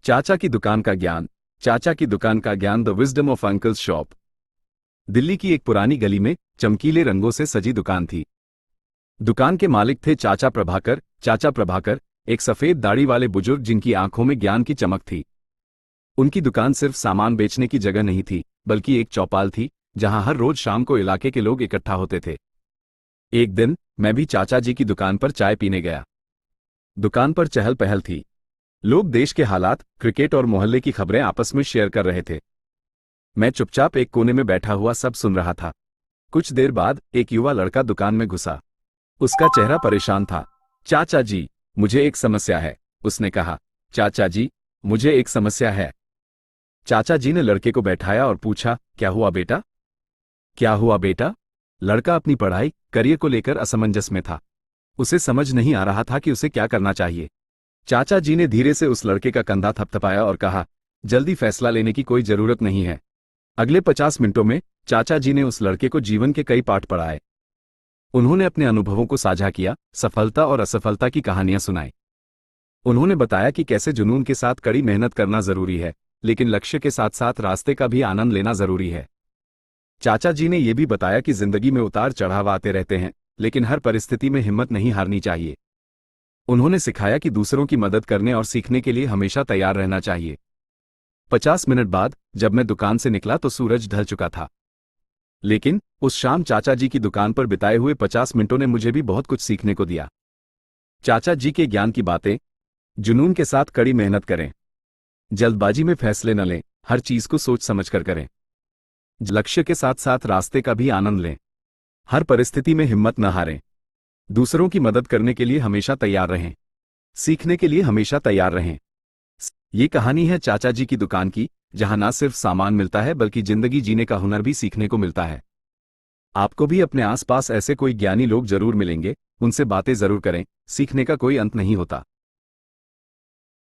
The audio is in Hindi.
चाचा की दुकान का ज्ञान। चाचा की दुकान का ज्ञान, the wisdom of uncle's shop. Delhi की एक पुरानी गली में चमकीले रंगों से सजी दुकान थी। दुकान के मालिक थे चाचा प्रभाकर। चाचा प्रभाकर एक सफेद दाढ़ी वाले बुजुर्ग जिनकी आंखों में ज्ञान की चमक थी। उनकी दुकान सिर्फ सामान बेचने की जगह नहीं थी, बल्कि एक चौपाल थी जहां हर रोज शाम को इलाके के लोग इकट्ठा होते थे। एक दिन मैं भी चाचा जी की दुकान पर चाय पीने गया। दुकान पर चहल पहल थी। लोग देश के हालात, क्रिकेट और मोहल्ले की खबरें आपस में शेयर कर रहे थे। मैं चुपचाप एक कोने में बैठा हुआ सब सुन रहा था। कुछ देर बाद एक युवा लड़का दुकान में घुसा। उसका चेहरा परेशान था। चाचा जी, मुझे एक समस्या है, उसने कहा। चाचा जी, मुझे एक समस्या है। चाचा जी ने लड़के को बैठाया और पूछा, क्या हुआ बेटा? क्या हुआ बेटा? लड़का अपनी पढ़ाई, करियर को लेकर असमंजस में था। उसे समझ नहीं आ रहा था कि उसे क्या करना चाहिए। चाचा जी ने धीरे से उस लड़के का कंधा थपथपाया और कहा, जल्दी फैसला लेने की कोई जरूरत नहीं है। अगले 50 मिनटों में चाचा जी ने उस लड़के को जीवन के कई पाठ पढ़ाए। उन्होंने अपने अनुभवों को साझा किया, सफलता और असफलता की कहानियां सुनाई। उन्होंने बताया कि कैसे जुनून के साथ कड़ी मेहनत करना जरूरी है, लेकिन लक्ष्य के साथ साथ रास्ते का भी आनंद लेना जरूरी है। चाचा जी ने यह भी बताया कि जिंदगी में उतार चढ़ाव आते रहते हैं, लेकिन हर परिस्थिति में हिम्मत नहीं हारनी चाहिए। उन्होंने सिखाया कि दूसरों की मदद करने और सीखने के लिए हमेशा तैयार रहना चाहिए। 50 मिनट बाद जब मैं दुकान से निकला तो सूरज ढल चुका था। लेकिन उस शाम चाचा जी की दुकान पर बिताए हुए 50 मिनटों ने मुझे भी बहुत कुछ सीखने को दिया। चाचा जी के ज्ञान की बातें। जुनून के साथ कड़ी मेहनत करें। जल्दबाजी में फैसले न लें, हर चीज को सोच समझ कर करें। लक्ष्य के साथ साथ रास्ते का भी आनंद लें। हर परिस्थिति में हिम्मत न हारें। दूसरों की मदद करने के लिए हमेशा तैयार रहें। सीखने के लिए हमेशा तैयार रहें। ये कहानी है चाचा जी की दुकान की, जहां ना सिर्फ सामान मिलता है बल्कि जिंदगी जीने का हुनर भी सीखने को मिलता है। आपको भी अपने आसपास ऐसे कोई ज्ञानी लोग जरूर मिलेंगे, उनसे बातें जरूर करें, सीखने का कोई अंत नहीं होता।